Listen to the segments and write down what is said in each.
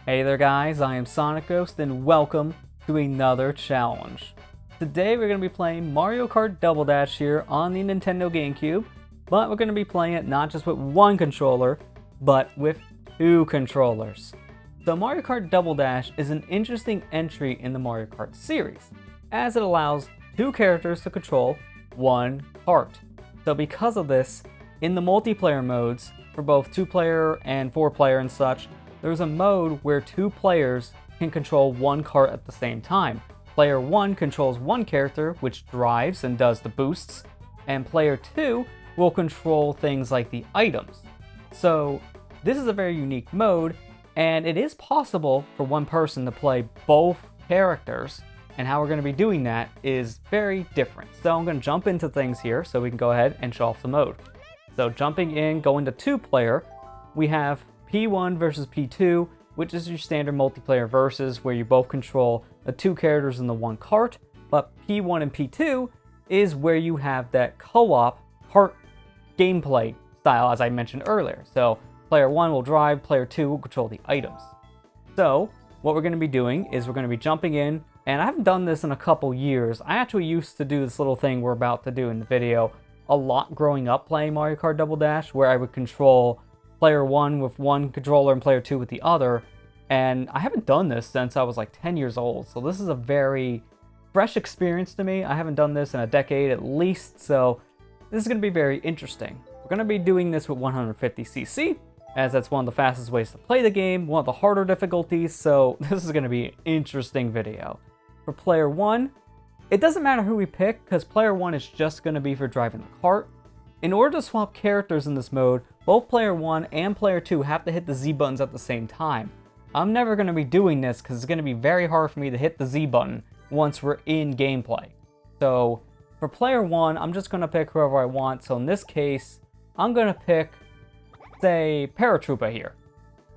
Hey there guys, I am SonicGhost and welcome to another challenge. Today we're going to be playing Mario Kart Double Dash here on the Nintendo GameCube, but we're going to be playing it not just with one controller, but with two controllers. So Mario Kart Double Dash is an interesting entry in the Mario Kart series, as it allows two characters to control one kart. So because of this, in the multiplayer modes, for both 2-player and 4-player and such, there's a mode where two players can control one kart at the same time. Player 1 controls one character, which drives and does the boosts, and player 2 will control things like the items. So this is a very unique mode, and it is possible for one person to play both characters, and how we're going to be doing that is very different. So I'm going to jump into things here so we can go ahead and show off the mode. So jumping in, going to 2-player, we have P1 versus P2, which is your standard multiplayer versus where you both control the two characters in the one kart, but P1 and P2 is where you have that co-op kart gameplay style, as I mentioned earlier. So player 1 will drive, player 2 will control the items. So what we're going to be doing is we're going to be jumping in, and I haven't done this in a couple years. I actually used to do this little thing we're about to do in the video a lot growing up playing Mario Kart Double Dash, where I would control player 1 with one controller and player 2 with the other, and I haven't done this since I was like 10 years old, so this is a very fresh experience to me. I haven't done this in a decade at least, so this is going to be very interesting. We're going to be doing this with 150cc, as that's one of the fastest ways to play the game, one of the harder difficulties, so this is going to be an interesting video. For player 1, it doesn't matter who we pick, because player 1 is just going to be for driving the kart. In order to swap characters in this mode, both player 1 and player 2 have to hit the Z buttons at the same time. I'm never going to be doing this because it's going to be very hard for me to hit the Z button once we're in gameplay. So for player 1, I'm just going to pick whoever I want. So in this case, I'm going to pick, say, Paratroopa here.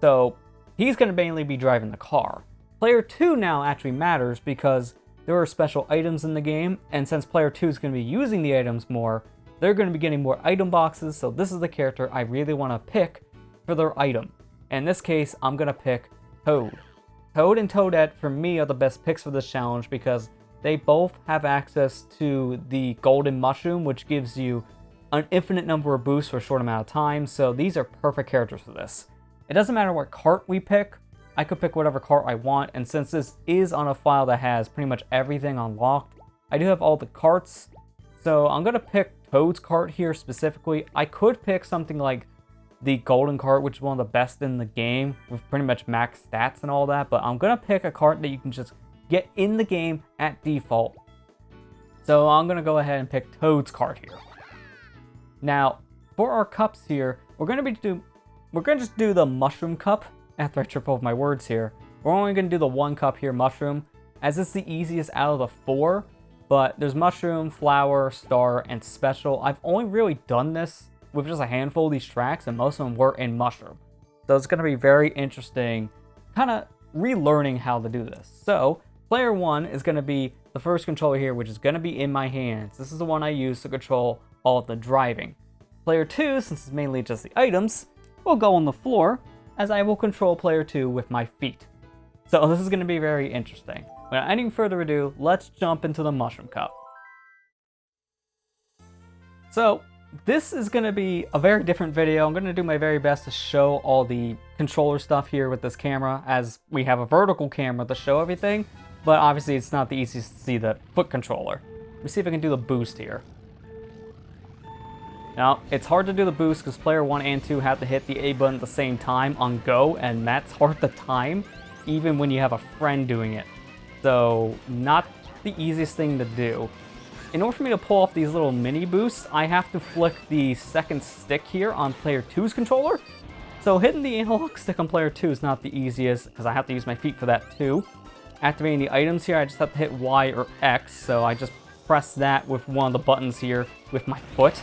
So he's going to mainly be driving the car. Player 2 now actually matters because there are special items in the game, and since player 2 is going to be using the items more, they're going to be getting more item boxes, so this is the character I really want to pick for their item. In this case, I'm going to pick Toad. Toad and Toadette, for me, are the best picks for this challenge because they both have access to the Golden Mushroom, which gives you an infinite number of boosts for a short amount of time, so these are perfect characters for this. It doesn't matter what kart we pick, I could pick whatever kart I want, and since this is on a file that has pretty much everything unlocked, I do have all the karts, so I'm going to pick Toad's kart here specifically. I could pick something like the Golden Kart, which is one of the best in the game, with pretty much max stats and all that, but I'm going to pick a kart that you can just get in the game at default. So I'm going to go ahead and pick Toad's kart here. Now, for our cups here, we're going to just do the Mushroom Cup. After I trip over my words here, we're only going to do the one cup here, Mushroom, as it's the easiest out of the 4. But there's Mushroom, Flower, Star, and Special. I've only really done this with just a handful of these tracks, and most of them were in Mushroom. So it's going to be very interesting, kind of relearning how to do this. So player 1 is going to be the first controller here, which is going to be in my hands. This is the one I use to control all of the driving. Player 2, since it's mainly just the items, will go on the floor, as I will control player 2 with my feet. So this is going to be very interesting. Without any further ado, let's jump into the Mushroom Cup. So this is going to be a very different video. I'm going to do my very best to show all the controller stuff here with this camera, as we have a vertical camera to show everything, but obviously it's not the easiest to see the foot controller. Let me see if I can do the boost here. Now, it's hard to do the boost because player 1 and 2 have to hit the A button at the same time on go, and that's hard to time, even when you have a friend doing it. So, not the easiest thing to do. In order for me to pull off these little mini boosts, I have to flick the second stick here on player 2's controller. So hitting the analog stick on player 2 is not the easiest, because I have to use my feet for that too. Activating the items here, I just have to hit Y or X, so I just press that with one of the buttons here with my foot.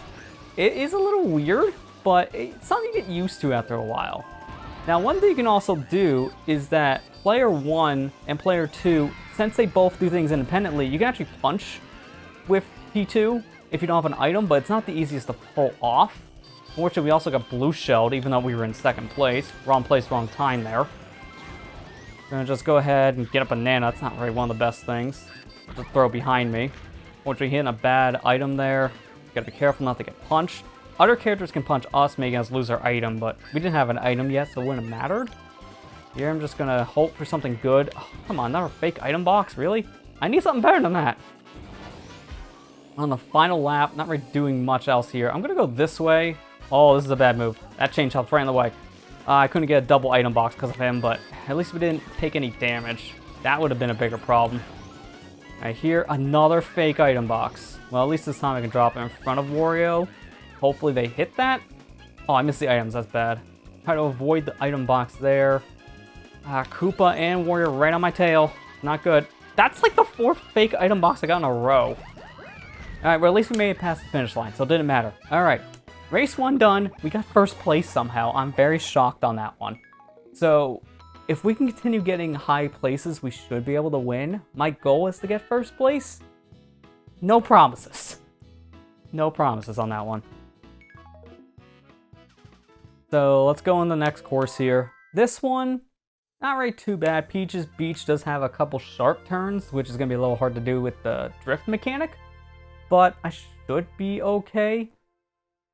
It is a little weird, but it's something you get used to after a while. Now, one thing you can also do is that player 1 and player 2, since they both do things independently, you can actually punch with P2 if you don't have an item, but it's not the easiest to pull off. Fortunately, we also got blue shelled, even though we were in second place. Wrong place, wrong time there. Gonna just go ahead and get a banana. That's not really one of the best things. Just throw behind me. Once we hit a bad item there, gotta be careful not to get punched. Other characters can punch us, making us lose our item, but we didn't have an item yet, so it wouldn't have mattered. Here, I'm just gonna hope for something good. Oh, come on, another fake item box, really? I need something better than that. On the final lap, not really doing much else here. I'm gonna go this way. Oh, this is a bad move. That change helped right in the way. I couldn't get a double item box because of him, but at least we didn't take any damage. That would have been a bigger problem. I hear another fake item box. Well, at least this time I can drop it in front of Wario. Hopefully they hit that. Oh, I missed the items. That's bad. Try to avoid the item box there. Koopa and Wario right on my tail. Not good. That's like the 4th fake item box I got in a row. Alright, well at least we made it past the finish line, so it didn't matter. Alright, race 1 done. We got first place somehow. I'm very shocked on that one. So, if we can continue getting high places, we should be able to win. My goal is to get first place. No promises. No promises on that one. So, let's go on the next course here. This one, not really too bad. Peach's Beach does have a couple sharp turns, which is going to be a little hard to do with the drift mechanic. But I should be okay.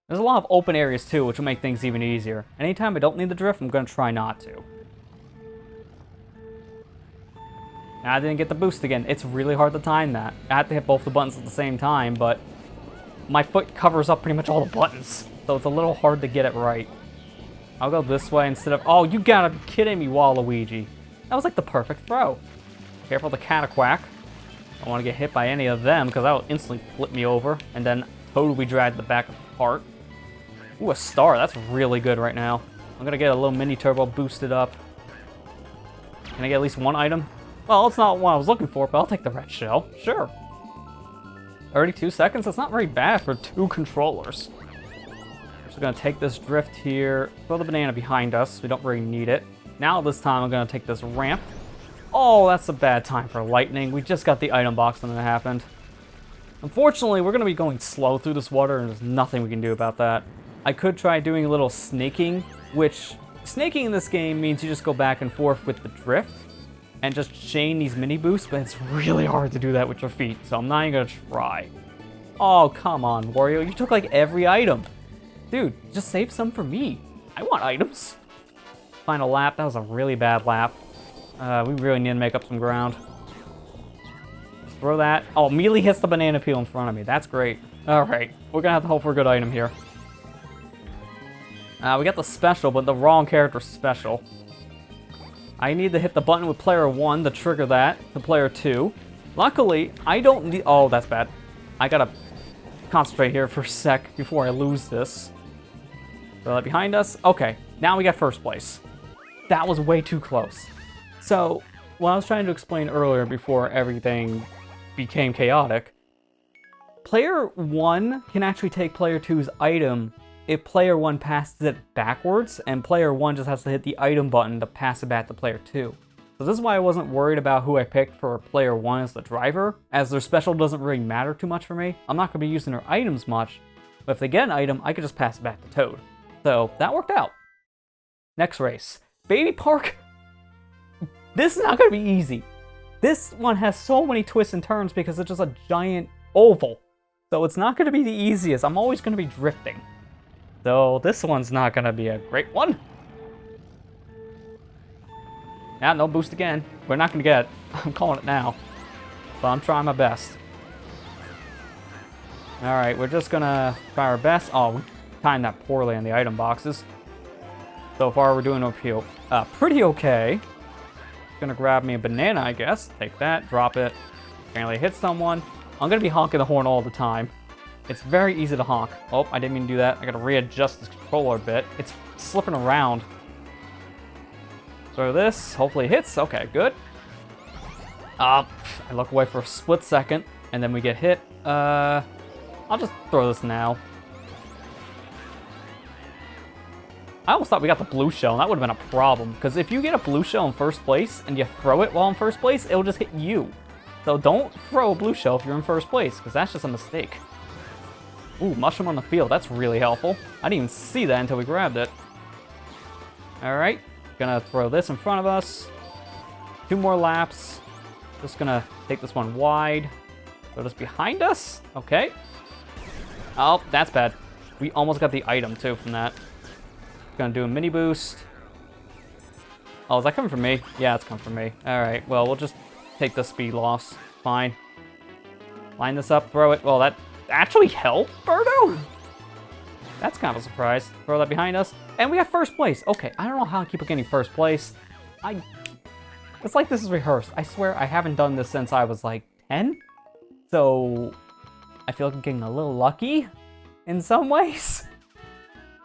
There's a lot of open areas too, which will make things even easier. Anytime I don't need the drift, I'm going to try not to. I didn't get the boost again. It's really hard to time that. I have to hit both the buttons at the same time, but my foot covers up pretty much all the buttons. So it's a little hard to get it right. I'll go this way instead of... Oh, you gotta be kidding me, Waluigi. That was like the perfect throw. Careful the Cataquack. I don't want to get hit by any of them because that will instantly flip me over and then totally drag the back of the cart. Ooh, a star. That's really good right now. I'm going to get a little mini turbo boosted up. Can I get at least one item? Well, it's not what I was looking for, but I'll take the red shell. Sure. 32 seconds? That's not very bad for 2 controllers. Just going to take this drift here. Throw the banana behind us. We don't really need it. Now this time I'm going to take this ramp. Oh, that's a bad time for lightning. We just got the item box when it happened. Unfortunately, we're going to be going slow through this water, and there's nothing we can do about that. I could try doing a little snaking, which snaking in this game means you just go back and forth with the drift and just chain these mini boosts, but it's really hard to do that with your feet, so I'm not even going to try. Oh, come on, Wario. You took like every item. Dude, just save some for me. I want items. Final lap. That was a really bad lap. We really need to make up some ground. Just throw that. Oh, immediately hits the banana peel in front of me. That's great. Alright, we're gonna have to hope for a good item here. We got the special, but the wrong character special. I need to hit the button with player 1 to trigger that to player 2. Luckily, I don't need... Oh, that's bad. I gotta concentrate here for a sec before I lose this. Throw that behind us. Okay, now we got first place. That was way too close. So, what I was trying to explain earlier before everything became chaotic, player 1 can actually take player 2's item if player 1 passes it backwards, and player 1 just has to hit the item button to pass it back to player 2. So this is why I wasn't worried about who I picked for player 1 as the driver, as their special doesn't really matter too much for me. I'm not going to be using their items much, but if they get an item, I could just pass it back to Toad. So, that worked out. Next race. Baby Park. This is not going to be easy. This one has so many twists and turns because it's just a giant oval. So it's not going to be the easiest. I'm always going to be drifting. So this one's not going to be a great one. Yeah, no boost again. We're not going to get it. I'm calling it now. But I'm trying my best. Alright, we're just going to try our best. Oh, we timed that poorly on the item boxes. So far, we're doing pretty okay. Gonna grab me a banana, I guess. Take that, drop it. Apparently hit someone. I'm gonna be honking the horn all the time. It's very easy to honk. Oh, I didn't mean to do that. I gotta readjust this controller a bit. It's slipping around. So this, hopefully it hits. Okay, good. I look away for a split second, and then we get hit. I'll just throw this now. I almost thought we got the blue shell, and that would have been a problem. Because if you get a blue shell in first place, and you throw it while in first place, it'll just hit you. So don't throw a blue shell if you're in first place, because that's just a mistake. Ooh, mushroom on the field. That's really helpful. I didn't even see that until we grabbed it. Alright, gonna throw this in front of us. 2 more laps. Just gonna take this one wide. Throw this behind us. Okay. Oh, that's bad. We almost got the item, too, from that. Gonna do a mini boost. Oh, is that coming from me? Yeah, it's coming from me. Alright, well, we'll just take the speed loss. Fine. Line this up, throw it. Well, that actually helped, Birdo? That's kind of a surprise. Throw that behind us. And we have first place. Okay, I don't know how I keep getting first place. It's like this is rehearsed. I swear I haven't done this since I was like 10. So I feel like I'm getting a little lucky in some ways.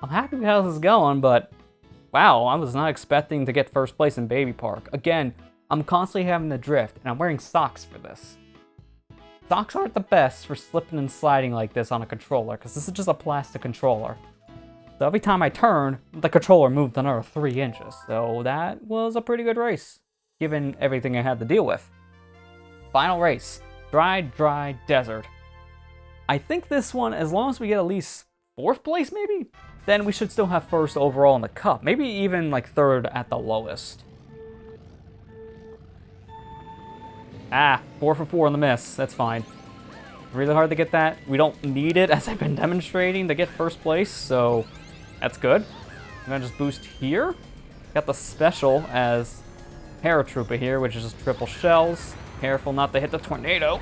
I'm happy with how this is going, but wow, I was not expecting to get first place in Baby Park. Again, I'm constantly having to drift, and I'm wearing socks for this. Socks aren't the best for slipping and sliding like this on a controller, because this is just a plastic controller. So every time I turn, the controller moved another 3 inches. So that was a pretty good race, given everything I had to deal with. Final race. Dry desert. I think this one, as long as we get at least 4th place maybe, then we should still have 1st overall in the cup. Maybe even like 3rd at the lowest. Ah, 4 for 4 on the miss. That's fine. Really hard to get that. We don't need it, as I've been demonstrating, to get 1st place, so that's good. I'm gonna just boost here. Got the special as Paratrooper here, which is just triple shells. Careful not to hit the tornado.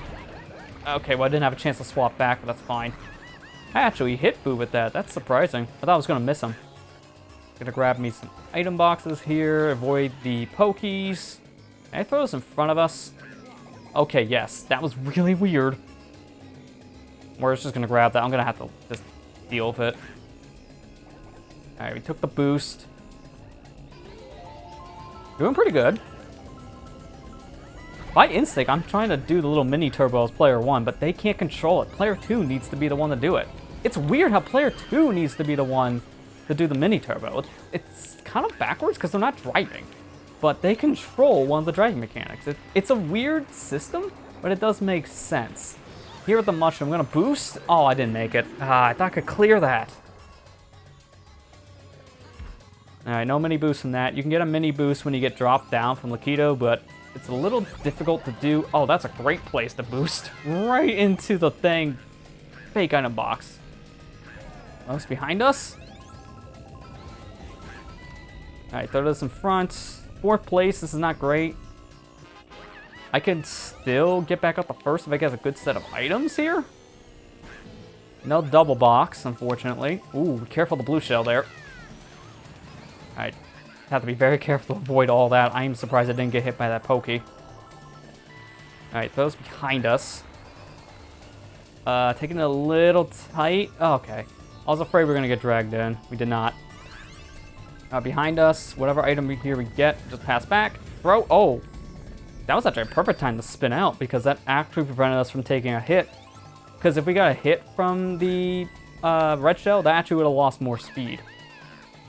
Okay, well, I didn't have a chance to swap back, but that's fine. I actually hit Boo with that. That's surprising. I thought I was going to miss him. Gonna grab me some item boxes here. Avoid the pokies. Can I throw this in front of us? Okay, yes. That was really weird. We're just going to grab that. I'm going to have to just deal with it. Alright, we took the boost. Doing pretty good. By instinct, I'm trying to do the little mini turbo as player 1, but they can't control it. Player 2 needs to be the one to do it. It's weird how player 2 needs to be the one to do the mini turbo. It's kind of backwards because they're not driving, but they control one of the driving mechanics. It's a weird system, but it does make sense. Here with the mushroom, I'm going to boost. Oh, I didn't make it. I thought I could clear that. Alright, no mini boost from that. You can get a mini boost when you get dropped down from Lakido, but it's a little difficult to do. Oh, that's a great place to boost. Right into the thing. Fake item box. Oh, it's behind us. Alright, throw this in front. 4th place, this is not great. I can still get back up to 1st if I get a good set of items here. No double box, unfortunately. Ooh, careful the blue shell there. Alright, have to be very careful to avoid all that. I am surprised I didn't get hit by that pokey. Alright, those behind us. Taking it a little tight. Oh, okay. I was afraid we were going to get dragged in. We did not. Behind us, whatever item here we get, just pass back. Throw. Oh, that was actually a perfect time to spin out because that actually prevented us from taking a hit. Because if we got a hit from the red shell, that actually would have lost more speed.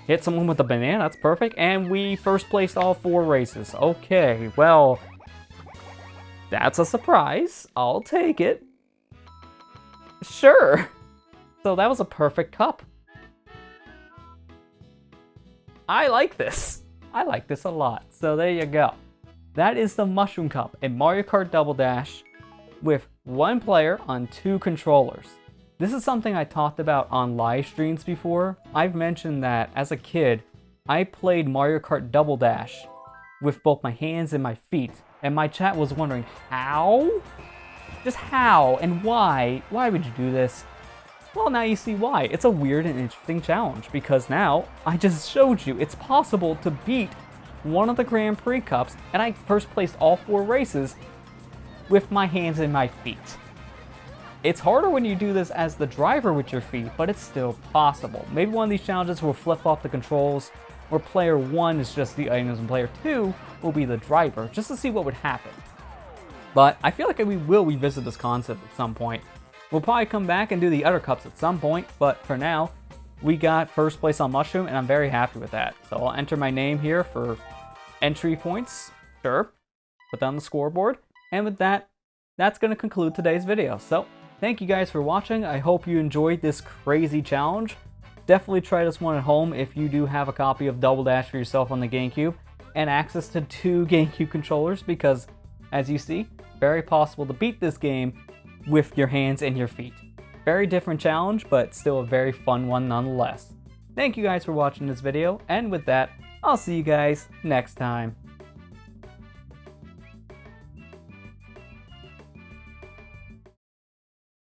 Hit someone with a banana, that's perfect. And we first placed all 4 races. Okay, well, that's a surprise. I'll take it. Sure. So that was a perfect cup. I like this. I like this a lot. So there you go. That is the Mushroom Cup in Mario Kart Double Dash with 1 player on 2 controllers. This is something I talked about on live streams before. I've mentioned that as a kid, I played Mario Kart Double Dash with both my hands and my feet. And my chat was wondering, how? Just how and why? Why would you do this? Well, now you see why. It's a weird and interesting challenge because now I just showed you it's possible to beat one of the Grand Prix Cups, and I first placed all 4 races with my hands and my feet. It's harder when you do this as the driver with your feet, but it's still possible. Maybe one of these challenges will flip-flop the controls, where player 1 is just the items and player 2 will be the driver, just to see what would happen. But I feel like we will revisit this concept at some point. We'll probably come back and do the other cups at some point, but for now, we got first place on Mushroom, and I'm very happy with that. So I'll enter my name here for entry points. Sure. Put that on the scoreboard. And with that, that's going to conclude today's video. So thank you guys for watching. I hope you enjoyed this crazy challenge. Definitely try this one at home if you do have a copy of Double Dash for yourself on the GameCube. and access to 2 GameCube controllers because, as you see, very possible to beat this game with your hands and your feet. Very different challenge, but still a very fun one nonetheless. Thank you guys for watching this video, and with that, I'll see you guys next time.